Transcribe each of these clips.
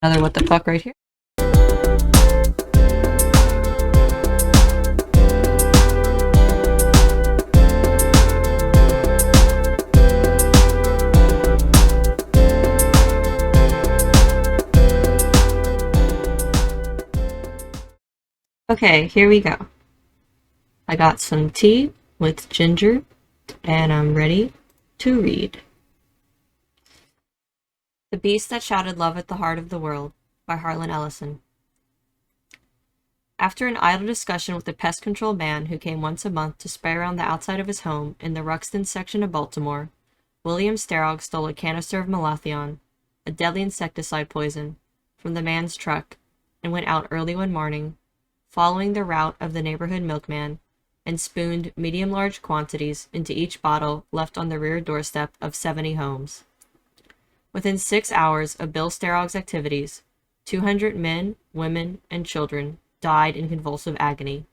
Another what the fuck right here. Okay, here we go. I got some tea with ginger, and I'm ready to read. The Beast That Shouted Love at the Heart of the World by Harlan Ellison. After an idle discussion with a pest control man who came once a month to spray around the outside of his home in the Ruxton section of Baltimore, William Sterog stole a canister of malathion, a deadly insecticide poison, from the man's truck and went out early one morning, following the route of the neighborhood milkman, and spooned medium-large quantities into each bottle left on the rear doorstep of 70 homes. Within 6 hours of Bill Sterog's activities, 200 men, women, and children died in convulsive agony.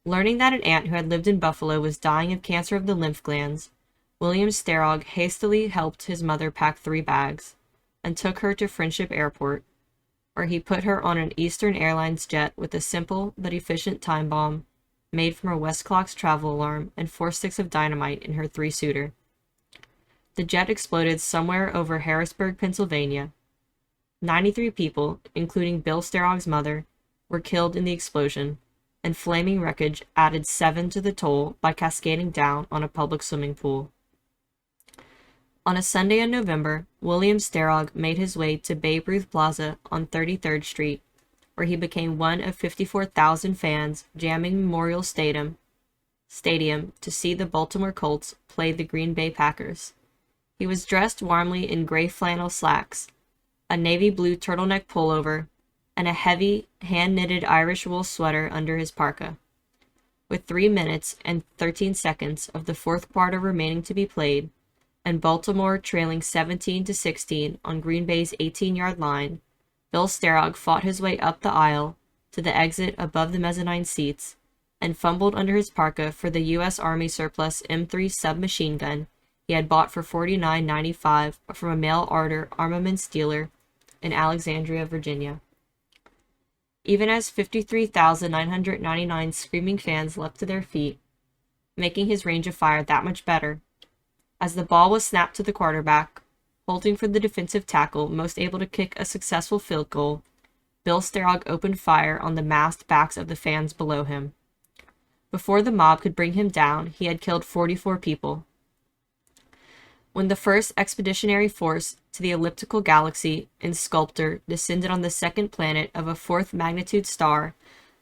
Learning that an aunt who had lived in Buffalo was dying of cancer of the lymph glands, William Sterog hastily helped his mother pack 3 bags and took her to Friendship Airport, where he put her on an Eastern Airlines jet with a simple but efficient time bomb made from a Westclox travel alarm and 4 sticks of dynamite in her 3-seater. The jet exploded somewhere over Harrisburg, Pennsylvania. 93 people, including Bill Sterog's mother, were killed in the explosion, and flaming wreckage added 7 to the toll by cascading down on a public swimming pool. On a Sunday in November, William Sterog made his way to Babe Ruth Plaza on 33rd Street, where he became one of 54,000 fans jamming Memorial Stadium to see the Baltimore Colts play the Green Bay Packers. He was dressed warmly in gray flannel slacks, a navy blue turtleneck pullover, and a heavy, hand-knitted Irish wool sweater under his parka. With 3 minutes and 13 seconds of the fourth quarter remaining to be played, and Baltimore trailing 17-16 on Green Bay's 18-yard line, Bill Sterog fought his way up the aisle to the exit above the mezzanine seats and fumbled under his parka for the U.S. Army surplus M3 submachine gun he had bought for $49.95 from a mail-order armaments dealer in Alexandria, Virginia. Even as 53,999 screaming fans leapt to their feet, making his range of fire that much better, as the ball was snapped to the quarterback, holding for the defensive tackle most able to kick a successful field goal, Bill Sterog opened fire on the massed backs of the fans below him. Before the mob could bring him down, he had killed 44 people. When the first expeditionary force to the elliptical galaxy in Sculptor descended on the second planet of a 4th magnitude star,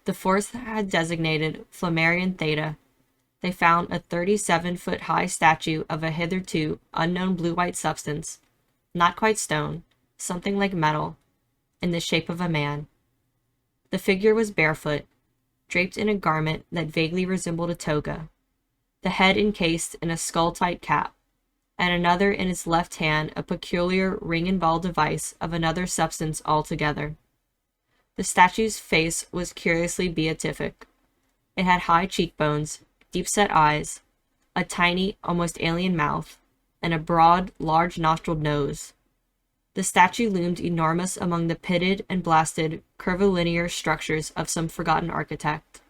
the force had designated Flammarion Theta, they found a 37-foot-high statue of a hitherto unknown blue-white substance, not quite stone, something like metal, in the shape of a man. The figure was barefoot, draped in a garment that vaguely resembled a toga, the head encased in a skull-tight cap, and another in its left hand a peculiar ring-and-ball device of another substance altogether. The statue's face was curiously beatific. It had high cheekbones, deep-set eyes, a tiny, almost alien mouth, and a broad, large-nostriled nose. The statue loomed enormous among the pitted and blasted, curvilinear structures of some forgotten architect.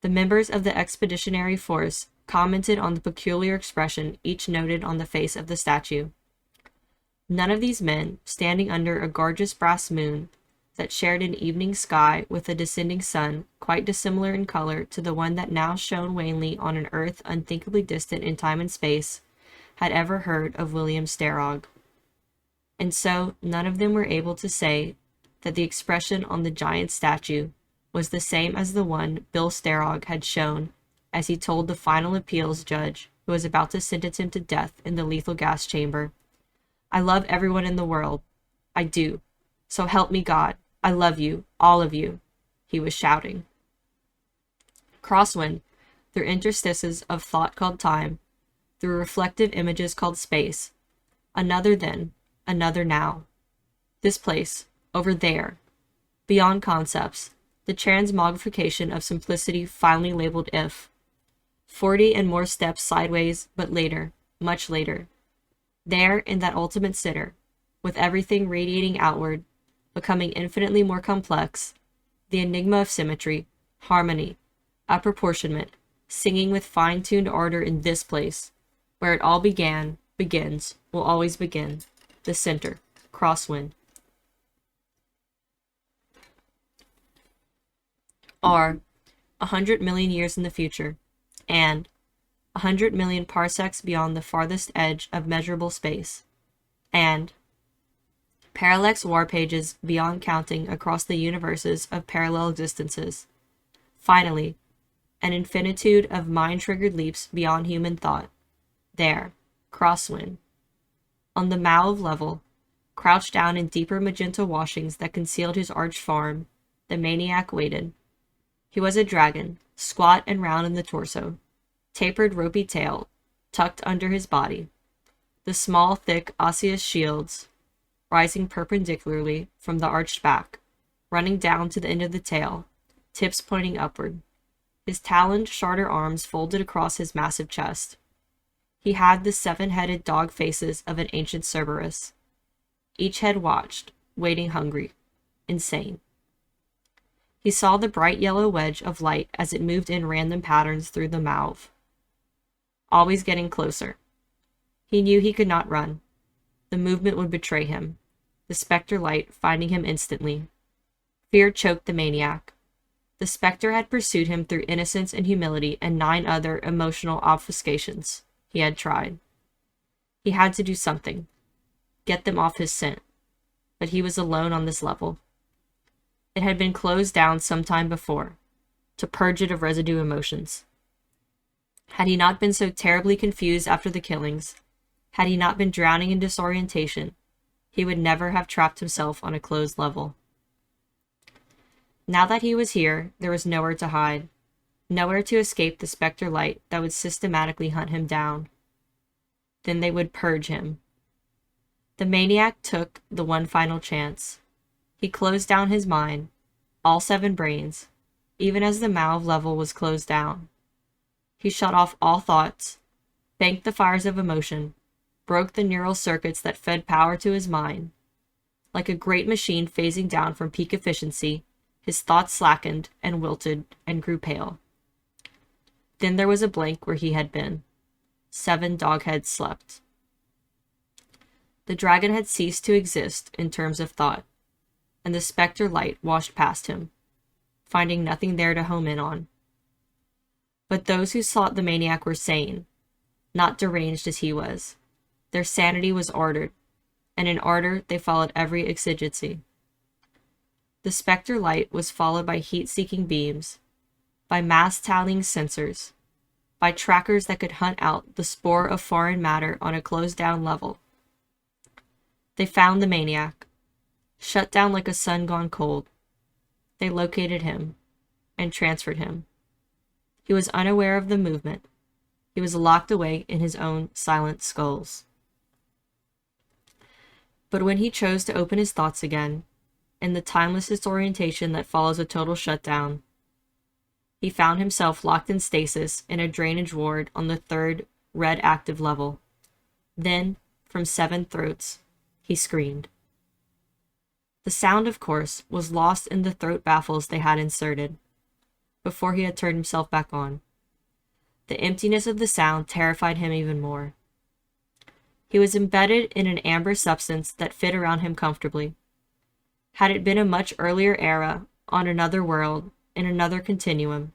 The members of the expeditionary force commented on the peculiar expression each noted on the face of the statue. None of these men, standing under a gorgeous brass moon that shared an evening sky with a descending sun quite dissimilar in color to the one that now shone wanly on an earth unthinkably distant in time and space, had ever heard of William Sterog. And so none of them were able to say that the expression on the giant statue was the same as the one Bill Sterog had shown as he told the final appeals judge who was about to sentence him to death in the lethal gas chamber, "I love everyone in the world. I do. So help me God. I love you, all of you," he was shouting. Crosswind, through interstices of thought called time, through reflective images called space, another then, another now. This place, over there, beyond concepts, the transmogrification of simplicity finally labeled if. 40 and more steps sideways, but later, much later. There, in that ultimate sitter, with everything radiating outward, becoming infinitely more complex, the enigma of symmetry, harmony, apportionment, singing with fine-tuned ardor in this place, where it all began, begins, will always begin, the center, crosswind. Are 100 million years in the future, and 100 million parsecs beyond the farthest edge of measurable space, and parallax war pages beyond counting across the universes of parallel existences. Finally, an infinitude of mind-triggered leaps beyond human thought. There, crosswind. On the mow of level, crouched down in deeper magenta washings that concealed his arched farm, the maniac waited. He was a dragon, squat and round in the torso, tapered ropey tail tucked under his body, the small, thick, osseous shields rising perpendicularly from the arched back, running down to the end of the tail, tips pointing upward. His taloned charter arms folded across his massive chest. He had the 7-headed dog faces of an ancient Cerberus. Each head watched, waiting hungry, insane. He saw the bright yellow wedge of light as it moved in random patterns through the mouth, always getting closer. He knew he could not run. The movement would betray him, the specter light finding him instantly. Fear choked the maniac. The specter had pursued him through innocence and humility and 9 other emotional obfuscations. He had tried. He had to do something. Get them off his scent. But he was alone on this level. It had been closed down some time before, to purge it of residue emotions. Had he not been so terribly confused after the killings, had he not been drowning in disorientation, he would never have trapped himself on a closed level. Now that he was here, there was nowhere to hide, nowhere to escape the specter light that would systematically hunt him down. Then they would purge him. The maniac took the one final chance. He closed down his mind, all 7 brains, even as the mouth level was closed down. He shut off all thoughts, banked the fires of emotion, broke the neural circuits that fed power to his mind. Like a great machine phasing down from peak efficiency, his thoughts slackened and wilted and grew pale. Then there was a blank where he had been. 7 dog heads slept. The dragon had ceased to exist in terms of thought, and the specter light washed past him, finding nothing there to home in on. But those who sought the maniac were sane, not deranged as he was. Their sanity was ordered, and in order they followed every exigency. The specter light was followed by heat-seeking beams, by mass-tallying sensors, by trackers that could hunt out the spore of foreign matter on a closed-down level. They found the maniac, shut down like a sun gone cold. They located him and transferred him. He was unaware of the movement. He was locked away in his own silent skulls. But when he chose to open his thoughts again, in the timeless disorientation that follows a total shutdown, he found himself locked in stasis in a drainage ward on the 3rd red active level. Then, from 7 throats, he screamed. The sound, of course, was lost in the throat baffles they had inserted, before he had turned himself back on. The emptiness of the sound terrified him even more. He was embedded in an amber substance that fit around him comfortably. Had it been a much earlier era, on another world, in another continuum,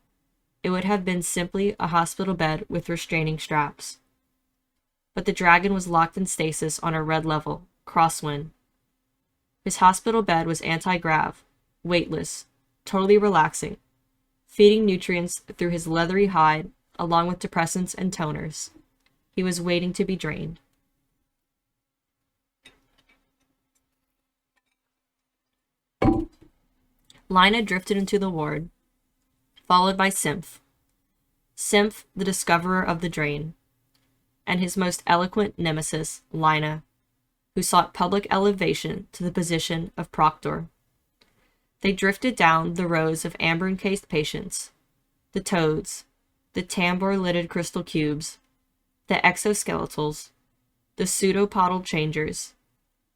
it would have been simply a hospital bed with restraining straps. But the dragon was locked in stasis on a red level, crosswind. His hospital bed was anti-grav, weightless, totally relaxing, feeding nutrients through his leathery hide along with depressants and toners. He was waiting to be drained. Lina drifted into the ward, followed by Simph. Simph, the discoverer of the drain, and his most eloquent nemesis, Lina, who sought public elevation to the position of proctor. They drifted down the rows of amber-encased patients, the toads, the tambour-lidded crystal cubes, the exoskeletals, the pseudopodal changers,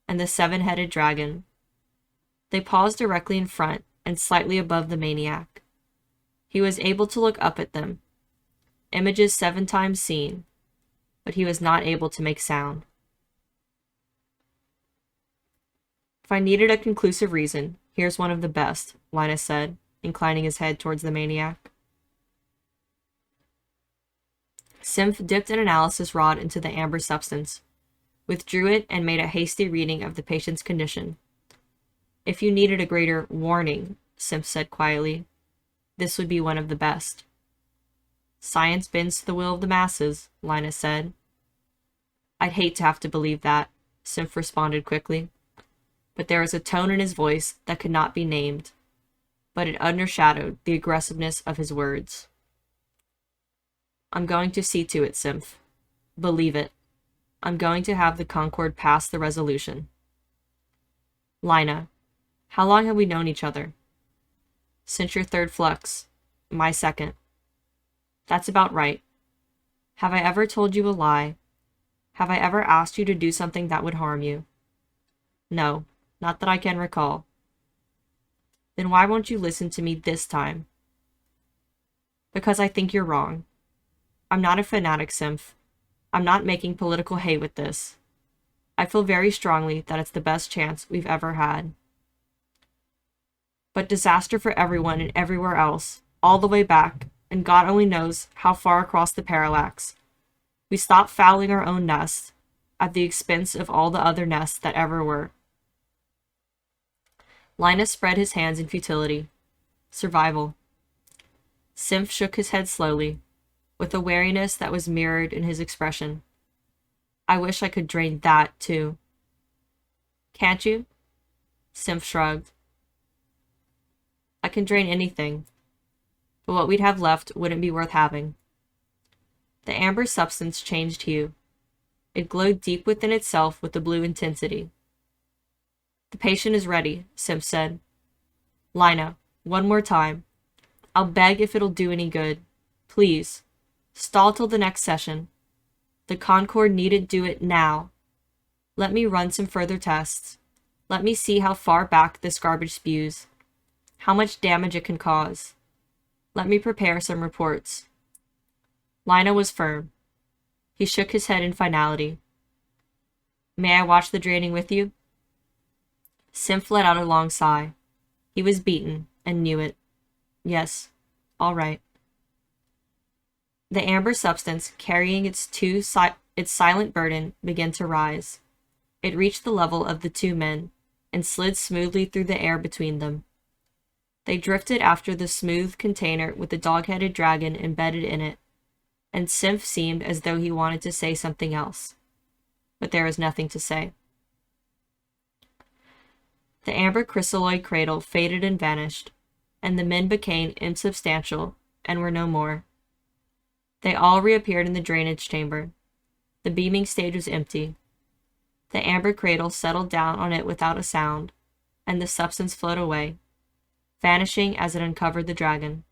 and the 7-headed dragon. They paused directly in front and slightly above the maniac. He was able to look up at them. Images 7 times seen, but he was not able to make sound. If I needed a conclusive reason, here's one of the best, Linus said, inclining his head towards the maniac. Simph dipped an analysis rod into the amber substance, withdrew it, and made a hasty reading of the patient's condition. If you needed a greater warning, Simph said quietly, this would be one of the best. Science bends to the will of the masses, Linus said. I'd hate to have to believe that, Simph responded quickly. But there was a tone in his voice that could not be named, but it undershadowed the aggressiveness of his words. I'm going to see to it, Simph. Believe it. I'm going to have the Concord pass the resolution. Lina, how long have we known each other? Since your 3rd flux. My 2nd. That's about right. Have I ever told you a lie? Have I ever asked you to do something that would harm you? No, not that I can recall. Then why won't you listen to me this time? Because I think you're wrong. I'm not a fanatic, Simph. I'm not making political hay with this. I feel very strongly that it's the best chance we've ever had. But disaster for everyone and everywhere else, all the way back, and God only knows how far across the parallax. We stopped fouling our own nest, at the expense of all the other nests that ever were. Linus spread his hands in futility. Survival. Simph shook his head slowly, with a wariness that was mirrored in his expression. I wish I could drain that, too. Can't you? Simph shrugged. I can drain anything, but what we'd have left wouldn't be worth having. The amber substance changed hue. It glowed deep within itself with a blue intensity. The patient is ready, Simph said. Lina, one more time. I'll beg if it'll do any good. Please, stall till the next session. The Concord needn't do it now. Let me run some further tests. Let me see how far back this garbage spews, how much damage it can cause. Let me prepare some reports. Lina was firm. He shook his head in finality. May I watch the draining with you? Simph let out a long sigh. He was beaten, and knew it. Yes, all right. The amber substance, carrying its silent burden, began to rise. It reached the level of the 2 men, and slid smoothly through the air between them. They drifted after the smooth container with the dog-headed dragon embedded in it, and Simph seemed as though he wanted to say something else. But there was nothing to say. The amber crystalloid cradle faded and vanished, and the men became insubstantial and were no more. They all reappeared in the drainage chamber. The beaming stage was empty. The amber cradle settled down on it without a sound, and the substance flowed away, vanishing as it uncovered the dragon.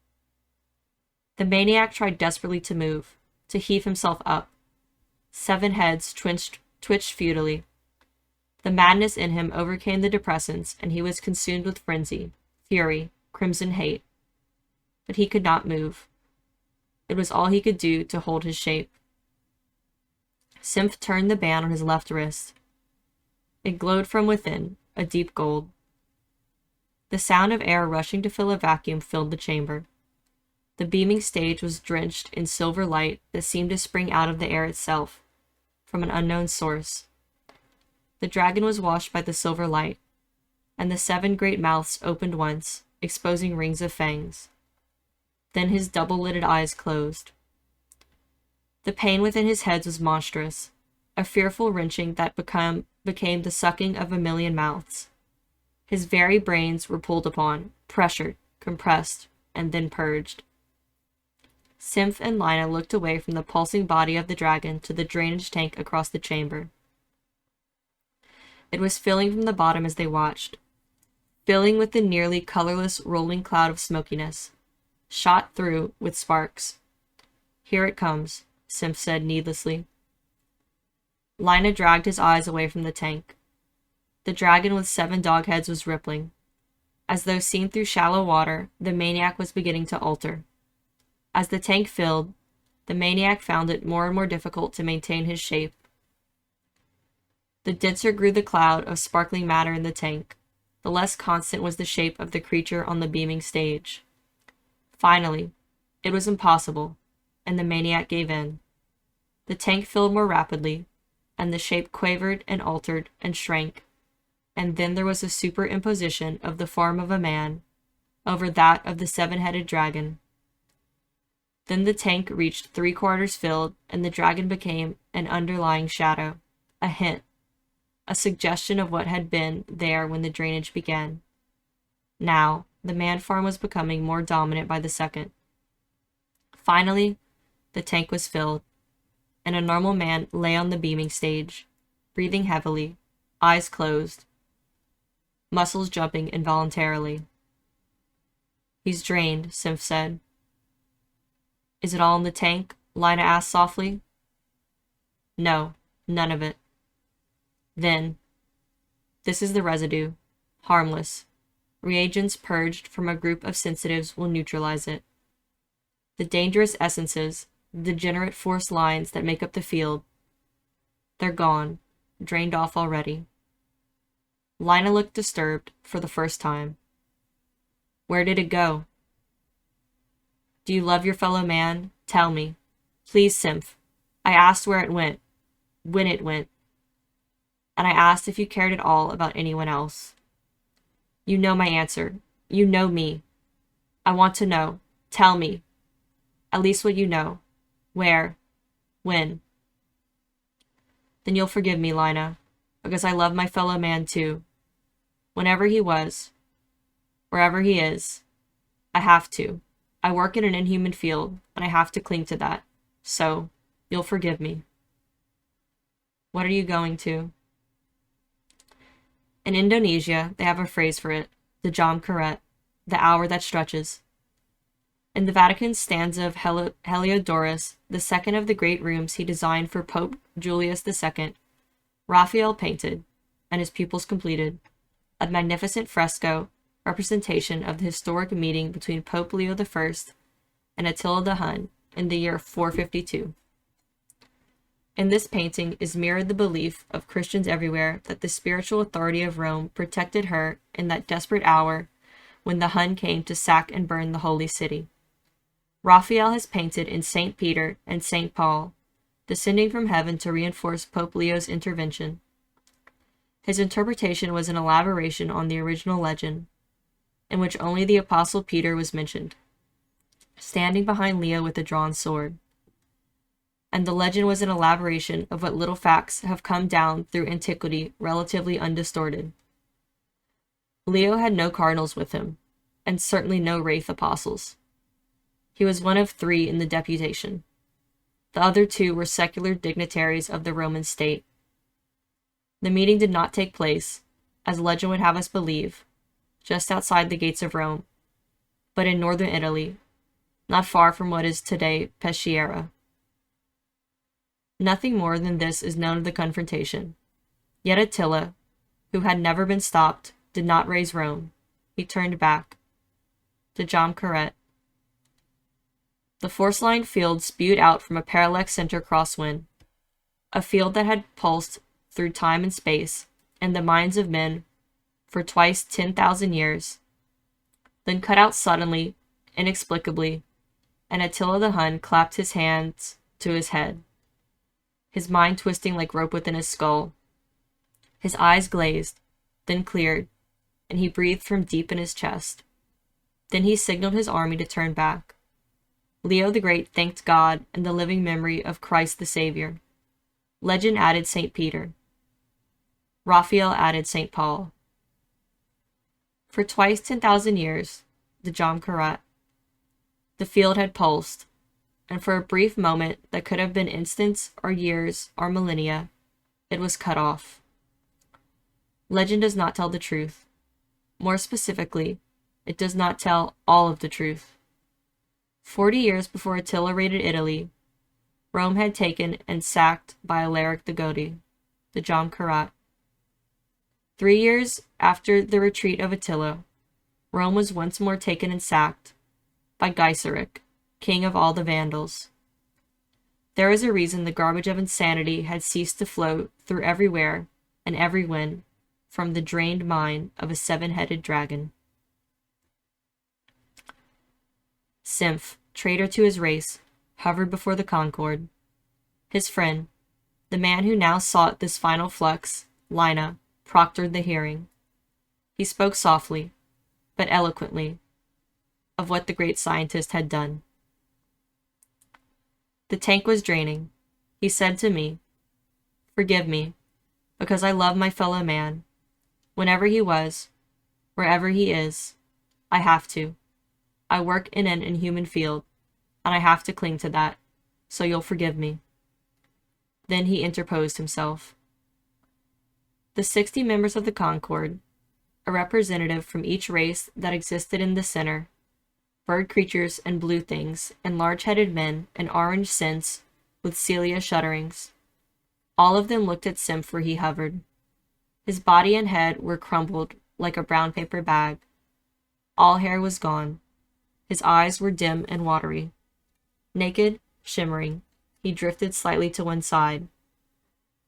The maniac tried desperately to move, to heave himself up. 7 heads twitched futilely. The madness in him overcame the depressants, and he was consumed with frenzy, fury, crimson hate. But he could not move. It was all he could do to hold his shape. Simph turned the band on his left wrist. It glowed from within, a deep gold. The sound of air rushing to fill a vacuum filled the chamber. The beaming stage was drenched in silver light that seemed to spring out of the air itself, from an unknown source. The dragon was washed by the silver light, and the 7 great mouths opened once, exposing rings of fangs. Then his double-lidded eyes closed. The pain within his head was monstrous, a fearful wrenching that became the sucking of a million mouths. His very brains were pulled upon, pressured, compressed, and then purged. Simph and Lina looked away from the pulsing body of the dragon to the drainage tank across the chamber. It was filling from the bottom as they watched, filling with the nearly colorless rolling cloud of smokiness, shot through with sparks. Here it comes, Simph said needlessly. Lina dragged his eyes away from the tank. The dragon with 7 dog heads was rippling, As though seen through shallow water, the maniac was beginning to alter. As the tank filled, the maniac found it more and more difficult to maintain his shape. The denser grew the cloud of sparkling matter in the tank, the less constant was the shape of the creature on the beaming stage. Finally, it was impossible, and the maniac gave in. The tank filled more rapidly, and the shape quavered and altered and shrank, and then there was a superimposition of the form of a man over that of the seven-headed dragon. Then the tank reached 3/4 filled, and the dragon became an underlying shadow, a hint, a suggestion of what had been there when the drainage began. Now, the man form was becoming more dominant by the second. Finally, the tank was filled, and a normal man lay on the beaming stage, breathing heavily, eyes closed, muscles jumping involuntarily. "He's drained," Sime said. "Is it all in the tank?" Lina asked softly. "No, none of it." "Then, this is the residue. Harmless. Reagents purged from a group of sensitives will neutralize it. The dangerous essences, the degenerate force lines that make up the field, they're gone, drained off already." Lina looked disturbed for the first time. "Where did it go?" "Do you love your fellow man? Tell me. Please, Sime. I asked where it went, when it went, and I asked if you cared at all about anyone else. You know my answer. You know me. I want to know. Tell me. At least what you know. Where? When?" "Then you'll forgive me, Lina, because I love my fellow man too. Whenever he was, wherever he is, I have to. I work in an inhuman field, and I have to cling to that. So, you'll forgive me." "What are you going to?" In Indonesia, they have a phrase for it, the jam karet, the hour that stretches. In the Vatican's stanza of Heliodorus, the second of the great rooms he designed for Pope Julius II, Raphael painted, and his pupils completed, a magnificent fresco representation of the historic meeting between Pope Leo I and Attila the Hun in the year 452. In this painting is mirrored the belief of Christians everywhere that the spiritual authority of Rome protected her in that desperate hour when the Hun came to sack and burn the holy city. Raphael has painted in St. Peter and St. Paul, descending from heaven to reinforce Pope Leo's intervention. His interpretation was an elaboration on the original legend, in which only the Apostle Peter was mentioned, standing behind Leo with a drawn sword. And the legend was an elaboration of what little facts have come down through antiquity relatively undistorted. Leo had no cardinals with him, and certainly no wraith apostles. He was one of 3 in the deputation. The other 2 were secular dignitaries of the Roman state. The meeting did not take place, as legend would have us believe, just outside the gates of Rome, but in northern Italy, not far from what is today Peschiera. Nothing more than this is known of the confrontation. Yet Attila, who had never been stopped, did not raise Rome. He turned back. To Jam Karet. The force-lined field spewed out from a parallax center crosswind, a field that had pulsed through time and space, and the minds of men, for twice 10,000 years, then cut out suddenly, inexplicably, and Attila the Hun clapped his hands to his head, his mind twisting like rope within his skull. His eyes glazed, then cleared, and he breathed from deep in his chest. Then he signaled his army to turn back. Leo the Great thanked God and the living memory of Christ the Savior. Legend added St. Peter. Raphael added St. Paul. For twice 10,000 years, the Jam Karet, the field had pulsed, and for a brief moment that could have been instants or years or millennia, it was cut off. Legend does not tell the truth. More specifically, it does not tell all of the truth. 40 years before Attila raided Italy, Rome had taken and sacked by Alaric the Gothi, the Jam Karet. 3 years after the retreat of Attila, Rome was once more taken and sacked by Gaiseric, king of all the Vandals. There was a reason the garbage of insanity had ceased to flow through everywhere and every wind from the drained mind of a seven-headed dragon. Symph, traitor to his race, hovered before the Concord. His friend, the man who now sought this final flux, Lina, proctored the hearing. He spoke softly, but eloquently, of what the great scientist had done. The tank was draining. He said to me, "Forgive me, because I love my fellow man. Whenever he was, wherever he is, I have to. I work in an inhuman field, and I have to cling to that, so you'll forgive me." Then he interposed himself. The 60 members of the Concord, a representative from each race that existed in the center, bird creatures and blue things, and large-headed men and orange synths with Celia shudderings. All of them looked at Symph where he hovered. His body and head were crumpled like a brown paper bag. All hair was gone. His eyes were dim and watery. Naked, shimmering, he drifted slightly to one side.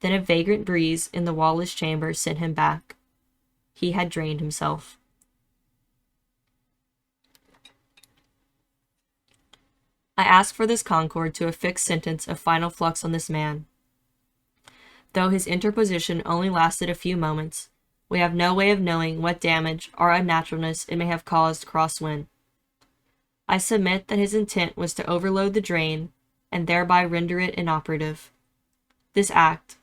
Then a vagrant breeze in the wall-less chamber sent him back. He had drained himself. I ask for this Concord to affix sentence of final flux on this man. Though his interposition only lasted a few moments, we have no way of knowing what damage or unnaturalness it may have caused crosswind. I submit that his intent was to overload the drain and thereby render it inoperative. This act,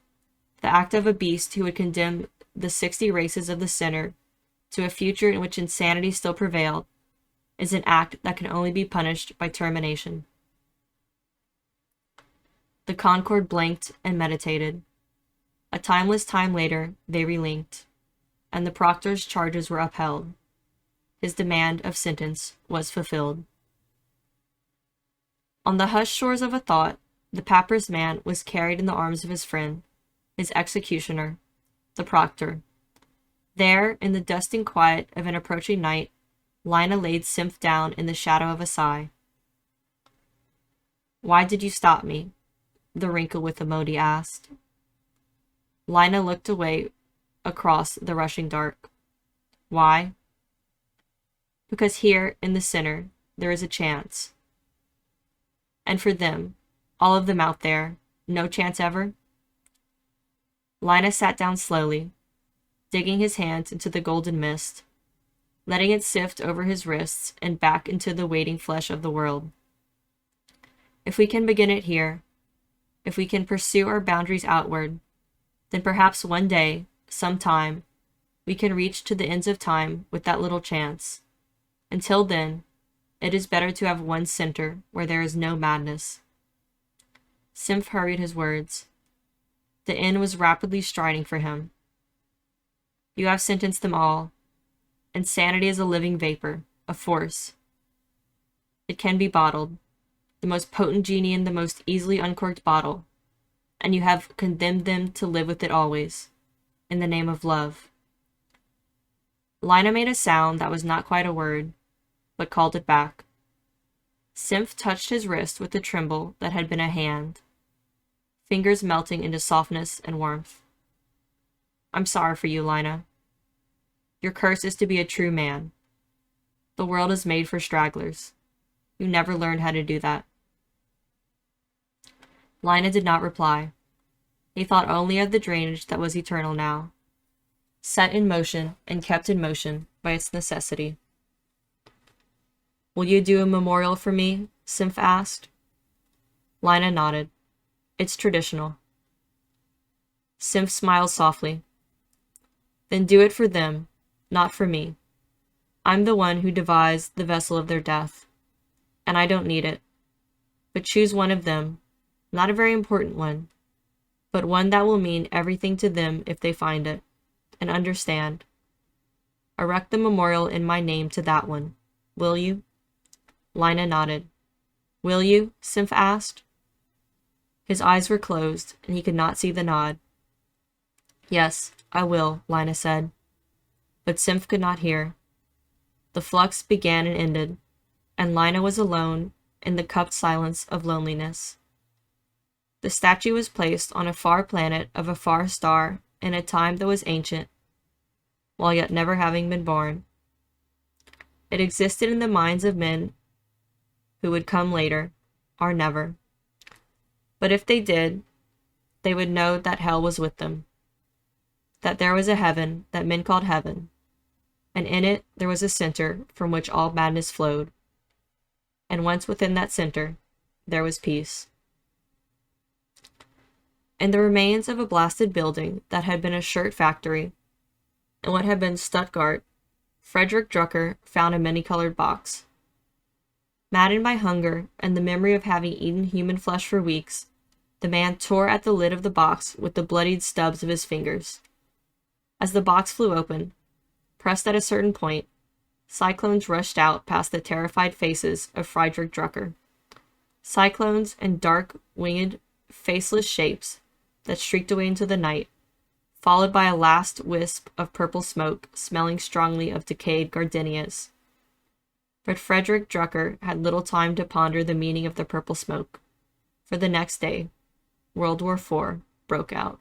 the act of a beast who would condemn the 60 races of the center to a future in which insanity still prevailed, is an act that can only be punished by termination. The Concord blinked and meditated. A timeless time later, they relinked, and the proctor's charges were upheld. His demand of sentence was fulfilled. On the hushed shores of a thought, the papyrus man was carried in the arms of his friend, his executioner, the proctor. There, in the dusting quiet of an approaching night, Lina laid Symph down in the shadow of a sigh. "Why did you stop me?" the wrinkle with the Modi asked. Lina looked away across the rushing dark. "Why?" "Because here, in the center, there is a chance. And for them, all of them out there, no chance ever?" Lina sat down slowly, digging his hands into the golden mist, letting it sift over his wrists and back into the waiting flesh of the world. If we can begin it here, if we can pursue our boundaries outward, then perhaps one day, sometime, we can reach to the ends of time with that little chance. Until then, it is better to have one center where there is no madness. Symph hurried his words. The end was rapidly striding for him. "You have sentenced them all. Insanity is a living vapor, a force. It can be bottled, the most potent genie in the most easily uncorked bottle, and you have condemned them to live with it always, in the name of love." Lina made a sound that was not quite a word, but called it back. Symph touched his wrist with the tremble that had been a hand, fingers melting into softness and warmth. "I'm sorry for you, Lina. Your curse is to be a true man. The world is made for stragglers. You never learned how to do that." Lina did not reply. He thought only of the drainage that was eternal now, set in motion and kept in motion by its necessity. "Will you do a memorial for me?" Symph asked. Lina nodded. "It's traditional." Symph smiled softly. "Then do it for them, not for me. I'm the one who devised the vessel of their death, and I don't need it. But choose one of them, not a very important one, but one that will mean everything to them if they find it, and understand. Erect the memorial in my name to that one. Will you?" Lina nodded. "Will you?" Symph asked. His eyes were closed, and he could not see the nod. "Yes, I will," Lina said. But Symph could not hear. The The flux began and ended, and Lina was alone in the cupped silence of loneliness. The statue was placed on a far planet of a far star in a time that was ancient, while yet never having been born. It existed in the minds of men who would come later, or never. But if they did, they would know that hell was with them, that there was a heaven that men called heaven, and in it there was a center from which all madness flowed, and once within that center there was peace. In the remains of a blasted building that had been a shirt factory, in what had been Stuttgart, Frederick Drucker found a many-colored box. Maddened by hunger and the memory of having eaten human flesh for weeks, the man tore at the lid of the box with the bloodied stubs of his fingers. As the box flew open, pressed at a certain point, cyclones rushed out past the terrified faces of Friedrich Drucker. Cyclones and dark, winged, faceless shapes that streaked away into the night, followed by a last wisp of purple smoke smelling strongly of decayed gardenias. But Frederick Drucker had little time to ponder the meaning of the purple smoke, for the next day, World War IV broke out.